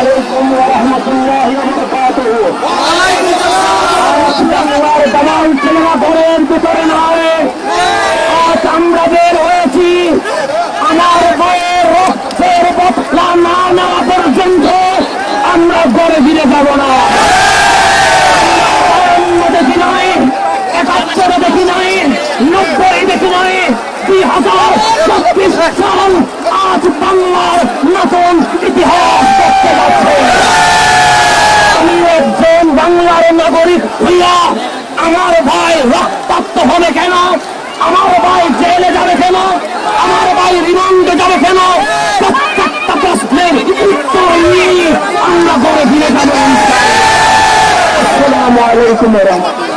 আলাইকুম ওয়া রাহমাতুল্লাহি ওয়া বারাকাতুহু। বাংলার দালাল ছেলেরা ঘরের ভিতরে নয়, আজ আমরা বের হয়েছি আমার ভাইয়ের রক্তের বদলা না নেওয়া পর্যন্ত আমরা ঘরে ফিরে যাব না। দেখি নাই, ৭১ দেখি নাই, ৯০ দেখি নাই, ২০২৬ সাল আজ বাংলার নতুন ইতিহাস দেখতে যাচ্ছে। আমি একজন বাংলার নাগরিক হইয়া আমার ভাই রক্তাক্ত হবে কেন, আমার ভাই জেলে যাবে কেন, আমার ভাই রিমান্ডে যাবে কেন, প্রত্যেকটা প্রশ্নের উত্তর নিয়ে আমরা ঘরে ফিরে যাব। আসসালামু আলাইকুম ওয়া রাহমাতুল্লাহ।